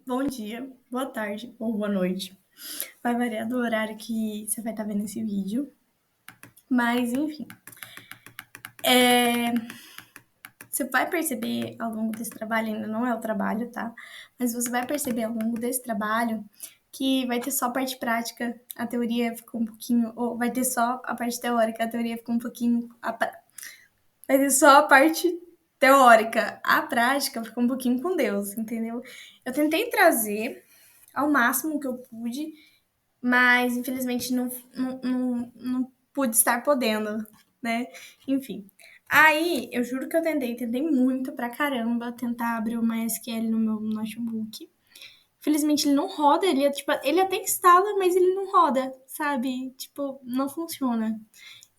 bom dia, boa tarde ou boa noite. Vai variar do horário que você vai estar vendo esse vídeo. Mas, enfim. Você vai perceber ao longo desse trabalho, ainda não é o trabalho, tá? Mas você vai perceber ao longo desse trabalho que vai ter só a parte prática, a teoria ficou um pouquinho. Ou vai ter só a parte teórica, a teoria ficou um pouquinho. Vai ter só a parte teórica, a prática ficou um pouquinho com Deus, entendeu? Eu tentei trazer ao máximo que eu pude, mas infelizmente não pude estar podendo, né? Enfim. Aí, eu juro que eu tentei muito pra caramba tentar abrir o MySQL no meu notebook. Infelizmente ele não roda, ele até instala, mas ele não roda, sabe? Tipo, não funciona.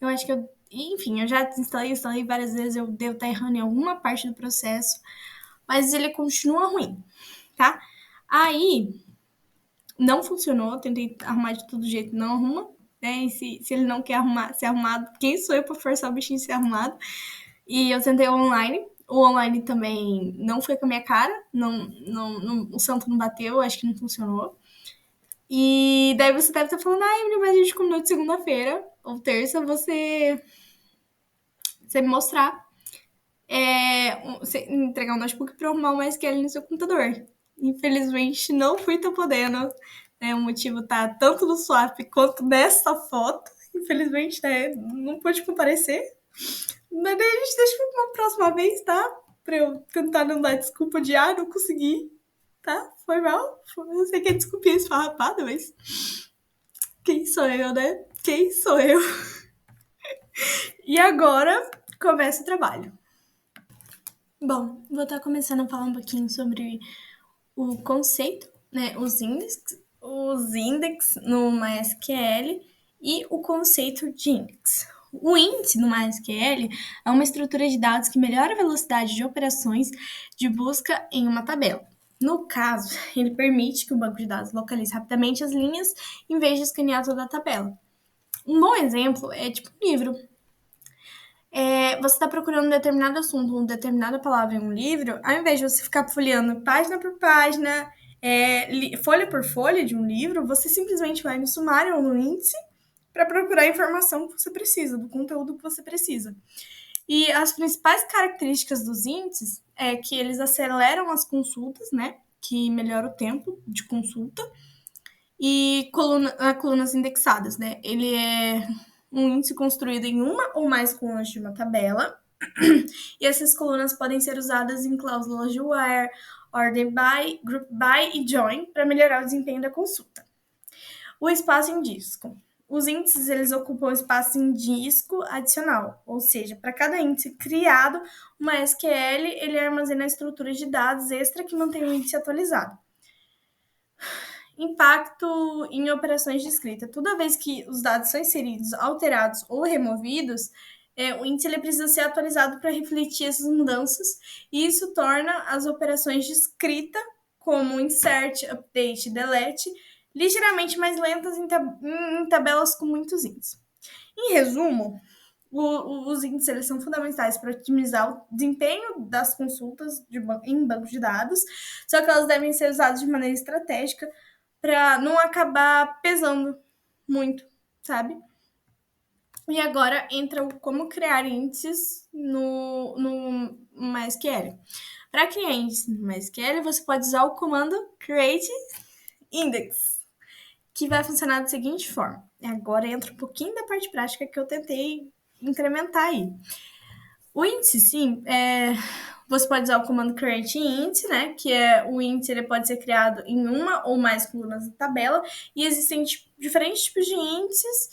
Eu acho que enfim, eu já instalei várias vezes, eu devo estar errando em alguma parte do processo, mas ele continua ruim, tá? Aí, não funcionou, tentei arrumar de todo jeito, não arruma, né? E se ele não quer ser arrumado, quem sou eu pra forçar o bichinho a ser arrumado? E eu tentei o online também não foi com a minha cara, o santo não bateu, acho que não funcionou. E daí você deve estar falando, Emily, mas a gente combinou de segunda-feira ou terça você me mostrar, você entregar um notebook para arrumar uma SQL no seu computador. Infelizmente, não fui tá podendo. Né? O motivo tá tanto no swap quanto nessa foto. Infelizmente, né? Não pude comparecer. Mas daí a gente deixa pra uma próxima vez, tá? Pra eu tentar não dar desculpa de, não consegui, tá? Foi mal. Eu sei que é desculpinha esfarrapada, mas quem sou eu, né? Quem sou eu? E agora começa o trabalho. Bom, vou estar começando a falar um pouquinho sobre o conceito, né, os index no MySQL e o conceito de index. O índice no MySQL é uma estrutura de dados que melhora a velocidade de operações de busca em uma tabela. No caso, ele permite que o banco de dados localize rapidamente as linhas em vez de escanear toda a tabela. Um bom exemplo é tipo um livro. Você está procurando um determinado assunto, uma determinada palavra em um livro, ao invés de você ficar folheando página por página, folha por folha de um livro, você simplesmente vai no sumário ou no índice para procurar a informação que você precisa, do conteúdo que você precisa. E as principais características dos índices é que eles aceleram as consultas, né? Que melhora o tempo de consulta. E colunas indexadas, né? Ele é um índice construído em uma ou mais colunas de uma tabela. E essas colunas podem ser usadas em cláusulas de where, order by, group by e join para melhorar o desempenho da consulta. O espaço em disco. Os índices eles ocupam espaço em disco adicional, ou seja, para cada índice criado, uma SQL ele armazena a estrutura de dados extra que mantém o índice atualizado. Impacto em operações de escrita. Toda vez que os dados são inseridos, alterados ou removidos, o índice ele precisa ser atualizado para refletir essas mudanças, e isso torna as operações de escrita, como insert, update e delete, ligeiramente mais lentas em tabelas com muitos índices. Em resumo, os índices eles são fundamentais para otimizar o desempenho das consultas em bancos de dados, só que elas devem ser usadas de maneira estratégica para não acabar pesando muito, sabe? E agora entra o como criar índices no MySQL. Para criar índices no MySQL, você pode usar o comando create index, que vai funcionar da seguinte forma. Agora entra um pouquinho da parte prática que eu tentei incrementar aí. O índice, sim, você pode usar o comando create índice, né? Que é o índice, ele pode ser criado em uma ou mais colunas da tabela, e existem diferentes tipos de índices,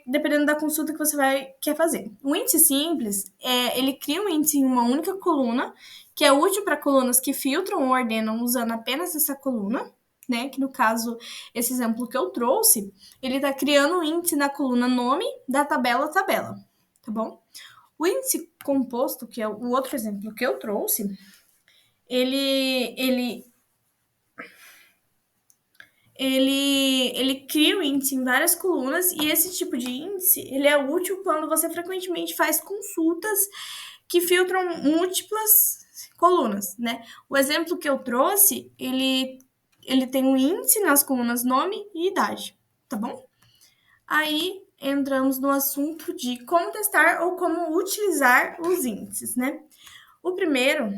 dependendo da consulta que você quer fazer. O índice simples, ele cria um índice em uma única coluna, que é útil para colunas que filtram ou ordenam usando apenas essa coluna, né? Que no caso, esse exemplo que eu trouxe, ele está criando um índice na coluna nome da tabela, tá bom? O índice composto, que é o outro exemplo que eu trouxe, ele cria o índice em várias colunas, e esse tipo de índice ele é útil quando você frequentemente faz consultas que filtram múltiplas colunas, né? O exemplo que eu trouxe, ele tem um índice nas colunas nome e idade, tá bom? Aí entramos no assunto de como testar ou como utilizar os índices, né? O primeiro,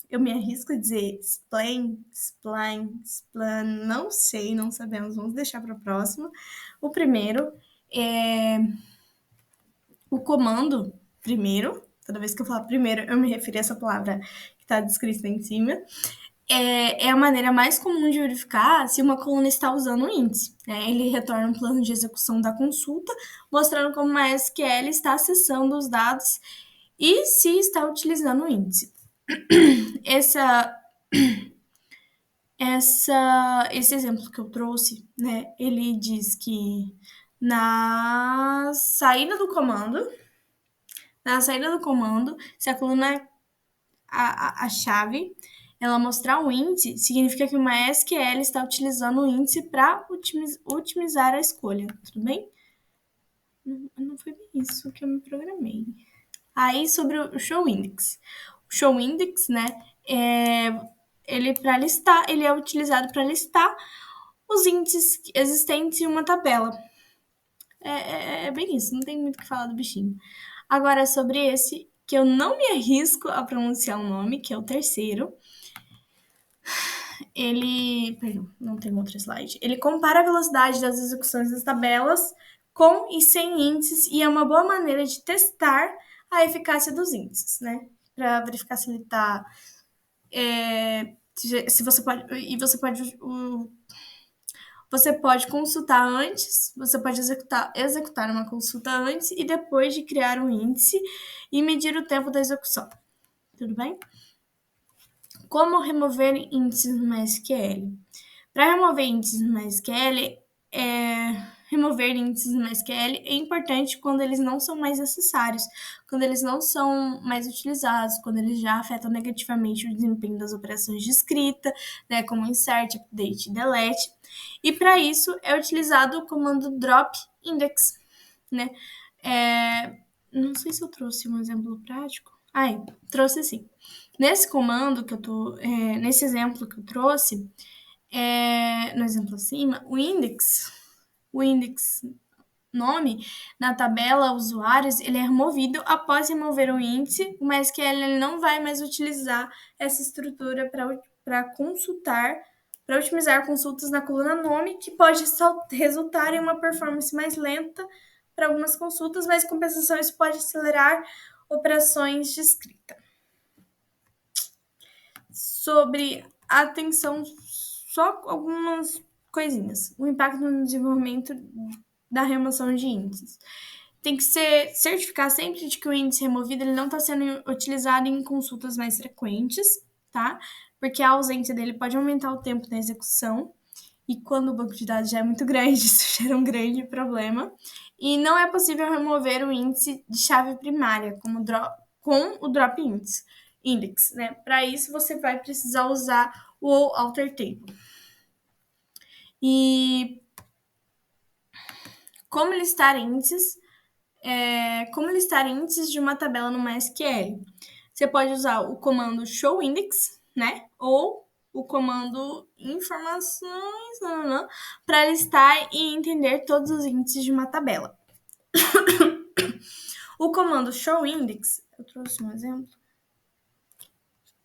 eu me arrisco a dizer spline, não sei, não sabemos, vamos deixar para a próxima. O primeiro é o comando primeiro, toda vez que eu falar primeiro, eu me refiro a essa palavra que está descrita em cima, é a maneira mais comum de verificar se uma coluna está usando o índice, né? Ele retorna um plano de execução da consulta, mostrando como a SQL está acessando os dados e se está utilizando o índice. Esse exemplo que eu trouxe, né? Ele diz que na saída do comando, se a coluna a chave ela mostrar o índice, significa que uma SQL está utilizando o índice para otimizar a escolha, tudo bem? Não foi bem isso que eu me programei. Aí, sobre o show index. O show index, né, ele é utilizado para listar os índices existentes em uma tabela. É bem isso, não tem muito o que falar do bichinho. Agora, sobre esse, que eu não me arrisco a pronunciar o nome, que é o terceiro, perdão, não tem outro slide. Ele compara a velocidade das execuções das tabelas com e sem índices e é uma boa maneira de testar a eficácia dos índices, né? Para verificar se ele está se você pode e você pode consultar antes, você pode executar uma consulta antes e depois de criar um índice e medir o tempo da execução. Tudo bem? Como remover índices no MySQL? Para remover índices no MySQL, é importante quando eles não são mais necessários, quando eles não são mais utilizados, quando eles já afetam negativamente o desempenho das operações de escrita, né, como insert, update e delete. E para isso é utilizado o comando drop index, né? Não sei se eu trouxe um exemplo prático. Trouxe sim. Nesse comando nesse exemplo que eu trouxe, no exemplo acima, o index nome na tabela usuários, ele é removido após remover o índice, o MySQL ele não vai mais utilizar essa estrutura para otimizar consultas na coluna nome, que pode resultar em uma performance mais lenta para algumas consultas, mas em compensação isso pode acelerar operações de escrita. Sobre atenção, só algumas coisinhas. O impacto no desenvolvimento da remoção de índices. Tem que certificar sempre de que o índice removido ele não está sendo utilizado em consultas mais frequentes, tá? Porque a ausência dele pode aumentar o tempo da execução. E quando o banco de dados já é muito grande, isso gera um grande problema. E não é possível remover o índice de chave primária com o drop index, né? Para isso, você vai precisar usar o alter table. E como listar índices de uma tabela no MySQL? Você pode usar o comando showIndex, né? Ou o comando informações para listar e entender todos os índices de uma tabela. O comando showIndex, eu trouxe um exemplo?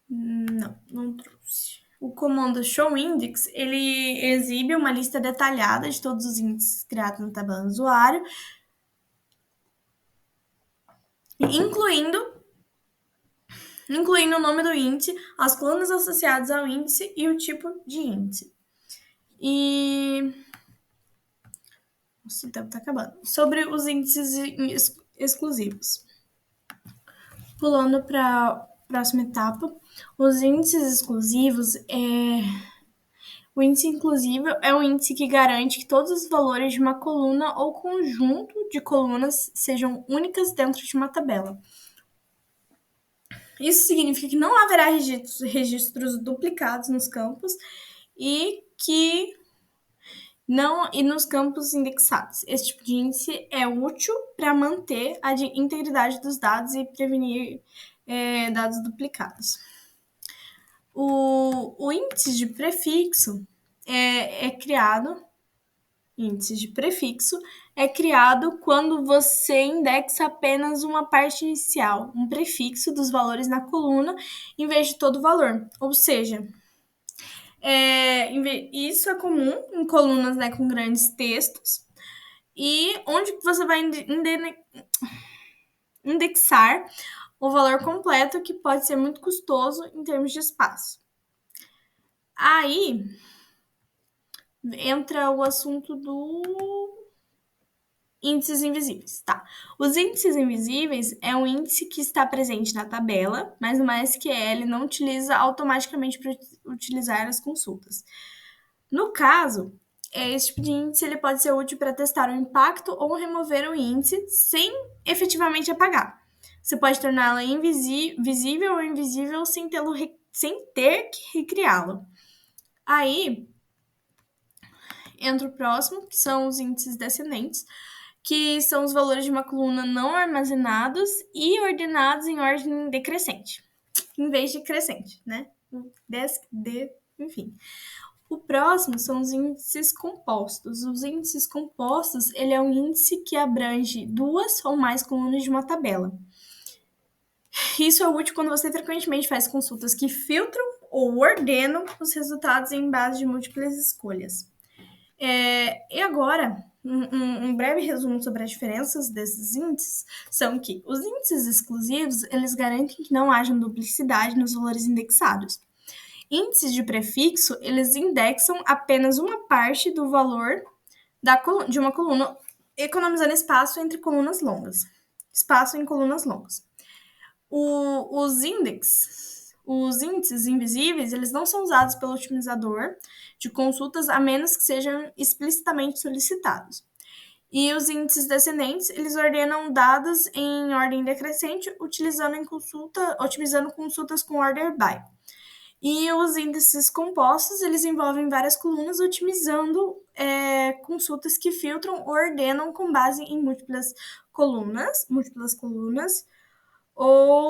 Não trouxe. O comando showIndex, ele exibe uma lista detalhada de todos os índices criados na tabela do usuário, incluindo o nome do índice, as colunas associadas ao índice e o tipo de índice. Nossa, o tempo tá acabando. Sobre os índices exclusivos. Pulando para a próxima etapa, os índices exclusivos O índice inclusivo é um índice que garante que todos os valores de uma coluna ou conjunto de colunas sejam únicas dentro de uma tabela. Isso significa que não haverá registros duplicados nos campos e nos campos indexados. Esse tipo de índice é útil para manter a integridade dos dados e prevenir dados duplicados. O índice de prefixo é criado. Índice de prefixo é criado quando você indexa apenas uma parte inicial, um prefixo dos valores na coluna, em vez de todo o valor. Ou seja, isso é comum em colunas, né, com grandes textos, e onde você vai indexar o valor completo, que pode ser muito custoso em termos de espaço. Aí entra o assunto do índices invisíveis, tá? Os índices invisíveis é um índice que está presente na tabela, mas o MySQL não utiliza automaticamente para utilizar as consultas. No caso, esse tipo de índice ele pode ser útil para testar o impacto ou remover o índice sem efetivamente apagar. Você pode torná-lo visível ou invisível sem ter que recriá-lo. Aí entra o próximo, que são os índices descendentes, que são os valores de uma coluna não armazenados e ordenados em ordem decrescente, em vez de crescente, né? Enfim. O próximo são os índices compostos. Os índices compostos, ele é um índice que abrange duas ou mais colunas de uma tabela. Isso é útil quando você frequentemente faz consultas que filtram ou ordenam os resultados em base de múltiplas escolhas. E agora, um breve resumo sobre as diferenças desses índices são que os índices exclusivos, eles garantem que não haja duplicidade nos valores indexados. Índices de prefixo, eles indexam apenas uma parte do valor de uma coluna, economizando espaço entre colunas longas. Espaço em colunas longas. Os índices invisíveis, eles não são usados pelo otimizador de consultas a menos que sejam explicitamente solicitados. E os índices descendentes, eles ordenam dados em ordem decrescente, otimizando consultas com order by. E os índices compostos, eles envolvem várias colunas, otimizando consultas que filtram ou ordenam com base em múltiplas colunas,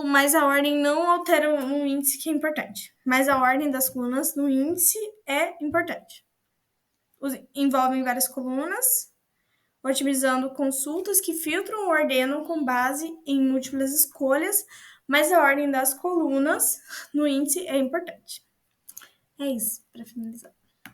mas a ordem não altera um índice que é importante. Mas a ordem das colunas no índice é importante. Envolvem várias colunas, otimizando consultas que filtram ou ordenam com base em múltiplas escolhas, mas a ordem das colunas no índice é importante. É isso, para finalizar.